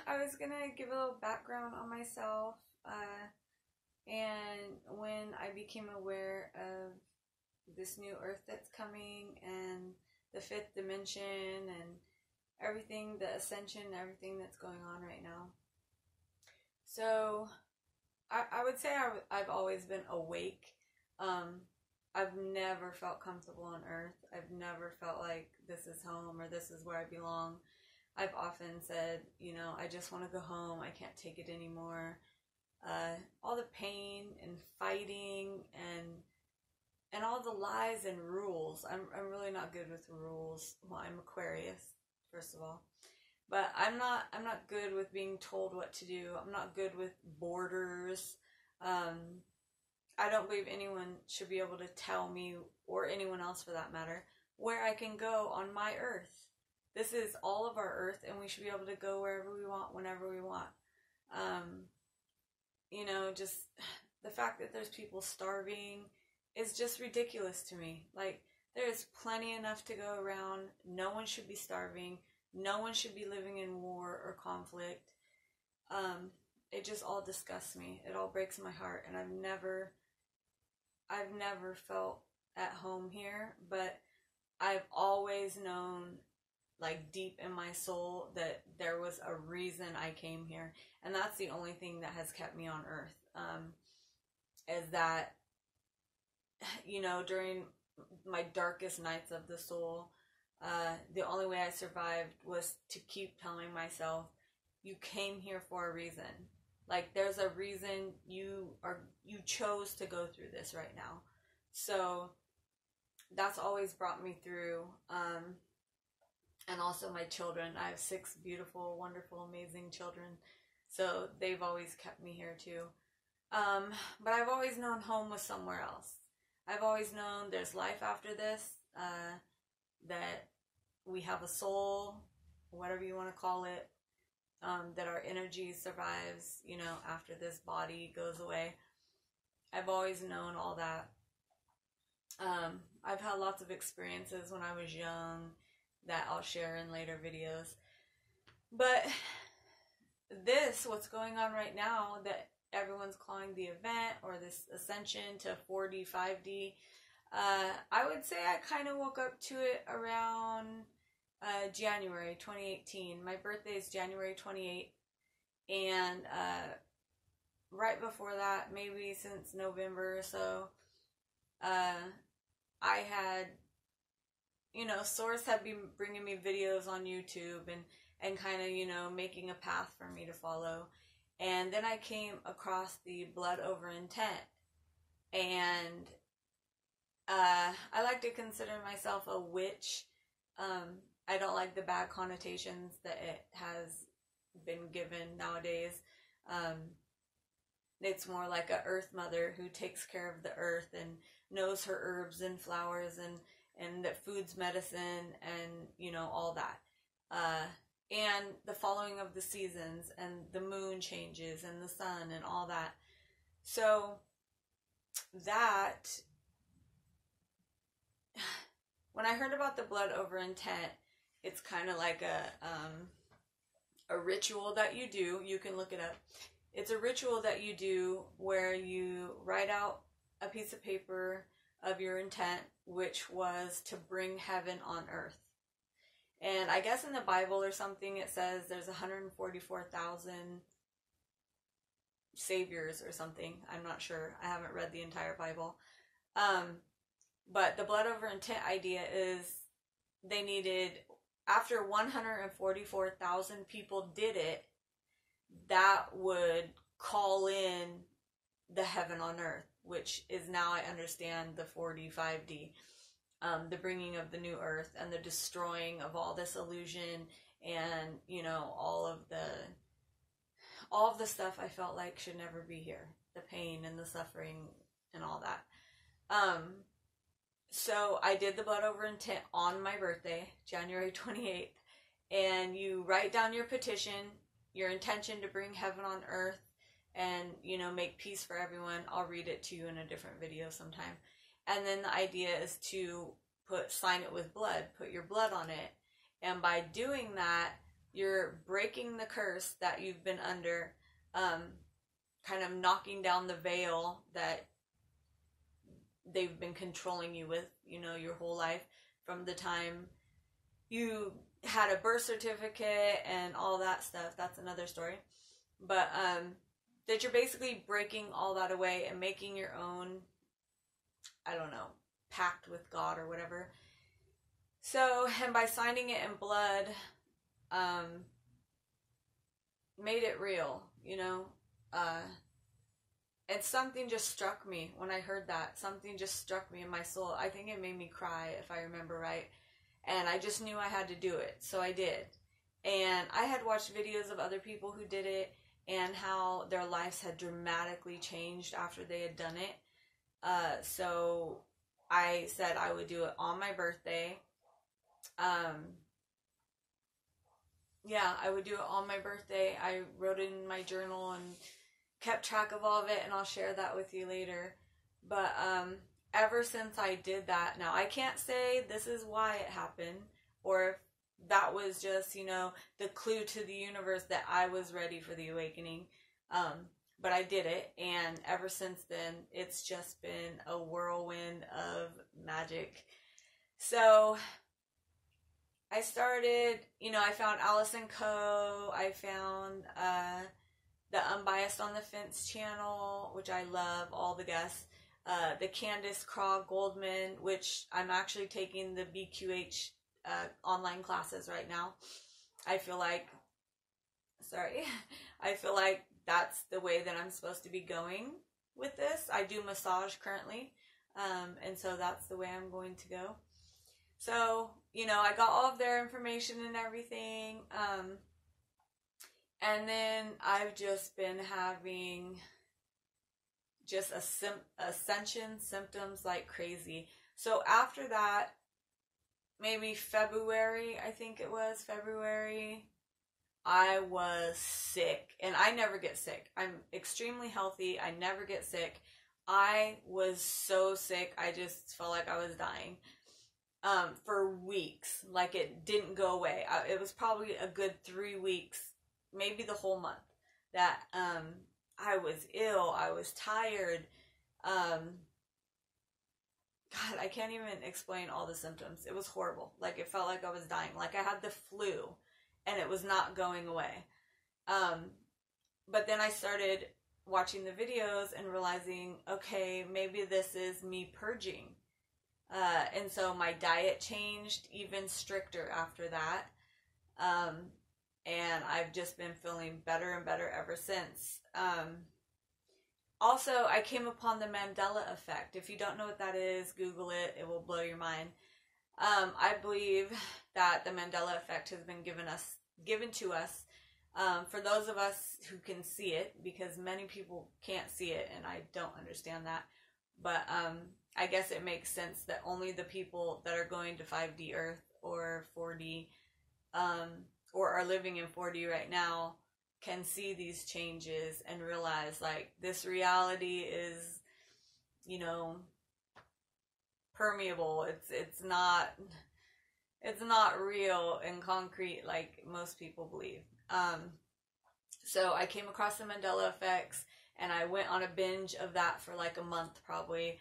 I was gonna give a little background on myself, and when I became aware of this new earth that's coming and the fifth dimension and everything, the ascension, everything that's going on right now. So I would say I've always been awake. I've never felt comfortable on earth. I've never felt like this is home or this is where I belong. I've often said, you know, I just want to go home. I can't take it anymore. All the pain and fighting and all the lies and rules. I'm really not good with rules. Well, I'm Aquarius, first of all. But I'm not good with being told what to do. I'm not good with borders. I don't believe anyone should be able to tell me, or anyone else for that matter, where I can go on my earth. This is all of our earth, and we should be able to go wherever we want, whenever we want. You know, just the fact that there's people starving is just ridiculous to me. Like, there is plenty enough to go around. No one should be starving. No one should be living in war or conflict. It just all disgusts me. It all breaks my heart, and I've never felt at home here, but I've always known, like deep in my soul, that there was a reason I came here, and that's the only thing that has kept me on earth. Is that, you know, during my darkest nights of the soul, the only way I survived was to keep telling myself, you came here for a reason. Like, there's a reason you chose to go through this right now. So that's always brought me through. And also my children. I have 6 beautiful, wonderful, amazing children. So they've always kept me here too. But I've always known home was somewhere else. I've always known there's life after this, that we have a soul, whatever you want to call it, that our energy survives, you know, after this body goes away. I've always known all that. I've had lots of experiences when I was young that I'll share in later videos. But this, what's going on right now, that everyone's calling the event or this ascension to 4D, 5D, I would say I kind of woke up to it around January 2018. My birthday is January 28th, and right before that, maybe since November or so, I had, you know, Source had been bringing me videos on YouTube and kind of, you know, making a path for me to follow. And then I came across the blood over intent, and I like to consider myself a witch. I don't like the bad connotations that it has been given nowadays. It's more like a earth mother who takes care of the earth and knows her herbs and flowers and that food's medicine and, you know, all that. And the following of the seasons and the moon changes and the sun and all that. So that, when I heard about the blood over intent, it's kind of like a ritual that you do. You can look it up. It's a ritual that you do where you write out a piece of paper of your intent, which was to bring heaven on earth. And I guess in the Bible or something it says there's 144,000 saviors or something. I'm not sure. I haven't read the entire Bible. But the blood over intent idea is they needed, after 144,000 people did it, that would call in the heaven on earth, which is now, I understand, the 4D, 5D. The bringing of the new earth and the destroying of all this illusion and, you know, all of the stuff I felt like should never be here. The pain and the suffering and all that. So I did the blood over intent on my birthday, January 28th, and you write down your petition, your intention to bring heaven on earth and, you know, make peace for everyone. I'll read it to you in a different video sometime. And then the idea is to sign it with blood, put your blood on it. And by doing that, You're breaking the curse that you've been under, kind of knocking down the veil that they've been controlling you with, you know, your whole life, from the time you had a birth certificate and all that stuff. That's another story. But that you're basically breaking all that away and making your own, I don't know, pact with God or whatever. So, and by signing it in blood, made it real, you know. And something just struck me when I heard that. Something just struck me in my soul. I think it made me cry, if I remember right. And I just knew I had to do it, so I did. And I had watched videos of other people who did it and how their lives had dramatically changed after they had done it. So I said I would do it on my birthday. Yeah, I would do it on my birthday. I wrote it in my journal and kept track of all of it, and I'll share that with you later. But ever since I did that, now I can't say this is why it happened, or if that was just, you know, the clue to the universe that I was ready for the awakening. But I did it, and ever since then, it's just been a whirlwind of magic. So I started, you know, I found Allison Co. I found the Unbiased on the Fence channel, which I love, all the guests. The Candace Craw Goldman, which I'm actually taking the BQH online classes right now. I feel like that's the way that I'm supposed to be going with this. I do massage currently, and so that's the way I'm going to go. So, you know, I got all of their information and everything, and then I've just been having just ascension symptoms like crazy. So after that, maybe February, I think it was February, I was sick. And I never get sick. I'm extremely healthy. I never get sick. I was so sick, I just felt like I was dying. For weeks. Like, it didn't go away. It was probably a good 3 weeks, maybe the whole month, that I was ill. I was tired. God, I can't even explain all the symptoms. It was horrible. Like, it felt like I was dying. Like I had the flu, and it was not going away. But then I started watching the videos and realizing, okay, maybe this is me purging. And so my diet changed even stricter after that. And I've just been feeling better and better ever since. Also, I came upon the Mandela effect. If you don't know what that is, Google it. It will blow your mind. I believe that the Mandela effect has been given to us, for those of us who can see it, because many people can't see it, and I don't understand that. But I guess it makes sense that only the people that are going to 5D Earth or 4D, or are living in 4D right now, can see these changes and realize, like, this reality is, you know, permeable. It's not real and concrete like most people believe. So I came across the Mandela effects, and I went on a binge of that for like a month probably.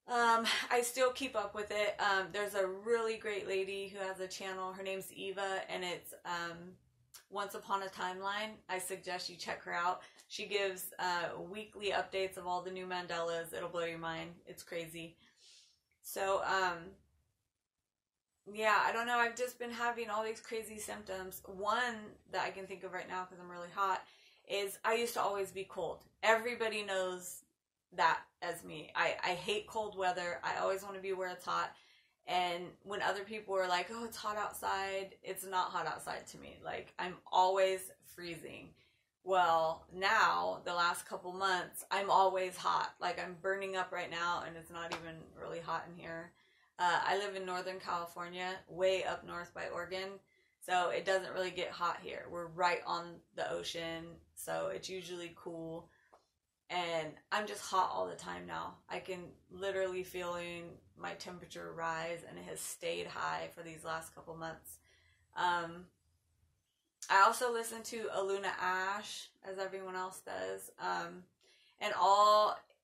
I still keep up with it. There's a really great lady who has a channel. Her name's Eva, and it's Once Upon a Timeline. I suggest you check her out. She gives weekly updates of all the new Mandelas. It'll blow your mind. It's crazy. So, yeah, I don't know. I've just been having all these crazy symptoms. One that I can think of right now, because I'm really hot, is I used to always be cold. Everybody knows that as me. I hate cold weather. I always want to be where it's hot. And when other people are like, oh, it's hot outside, it's not hot outside to me. Like, I'm always freezing. Well, now, the last couple months, I'm always hot. Like, I'm burning up right now, and it's not even really hot in here. I live in Northern California, way up north by Oregon, so it doesn't really get hot here. We're right on the ocean, so it's usually cool. And I'm just hot all the time now. I can literally feeling my temperature rise, and it has stayed high for these last couple months. I also listen to Aluna Ash, as everyone else does. And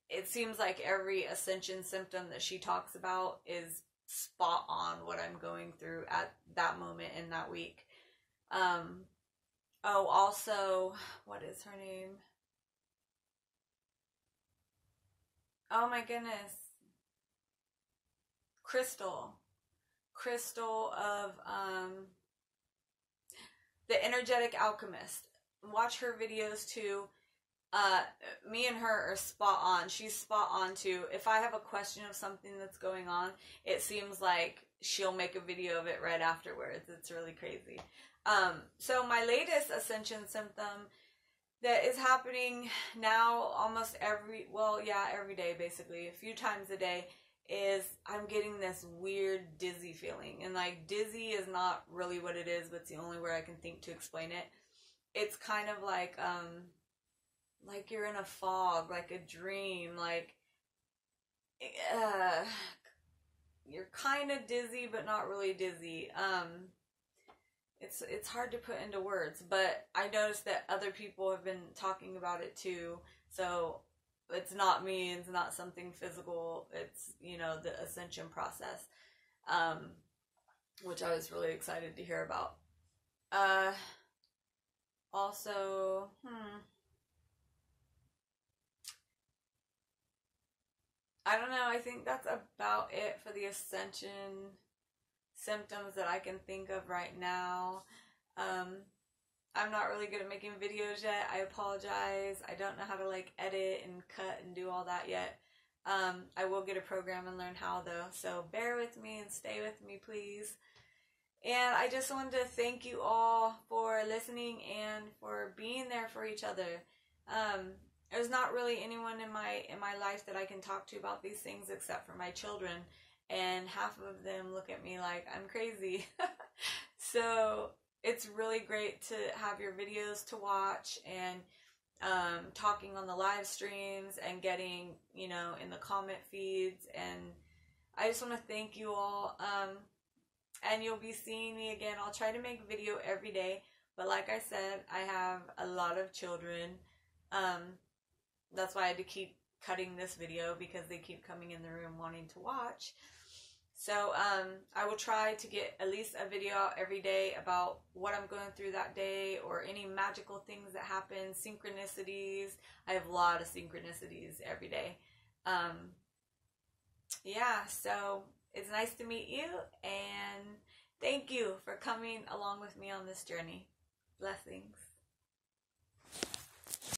it seems like every ascension symptom that she talks about is spot on what I'm going through at that moment in that week. Also, what is her name? Oh my goodness. Crystal of The Energetic Alchemist. Watch her videos too. Me and her are spot on. She's spot on too. If I have a question of something that's going on, it seems like she'll make a video of it right afterwards. It's really crazy. So my latest ascension symptom that is happening now almost every day basically, a few times a day, is I'm getting this weird dizzy feeling. And like, dizzy is not really what it is, but it's the only way I can think to explain it. It's kind of like you're in a fog, like a dream, like you're kind of dizzy but not really dizzy. It's hard to put into words, but I noticed that other people have been talking about it too. So it's not me, it's not something physical, it's, the ascension process, which I was really excited to hear about. Also, I don't know, I think that's about it for the ascension symptoms that I can think of right now. I'm not really good at making videos yet. I apologize. I don't know how to edit and cut and do all that yet. I will get a program and learn how though, so bear with me and stay with me, please. And I just wanted to thank you all for listening and for being there for each other. There's not really anyone in my life that I can talk to about these things except for my children, and half of them look at me like I'm crazy. So it's really great to have your videos to watch, and talking on the live streams, and getting, in the comment feeds. And I just want to thank you all. And you'll be seeing me again. I'll try to make a video every day, but like I said, I have a lot of children. That's why I had to keep cutting this video, because they keep coming in the room wanting to watch. So I will try to get at least a video out every day about what I'm going through that day, or any magical things that happen, synchronicities. I have a lot of synchronicities every day. Yeah, so it's nice to meet you, and thank you for coming along with me on this journey. Blessings.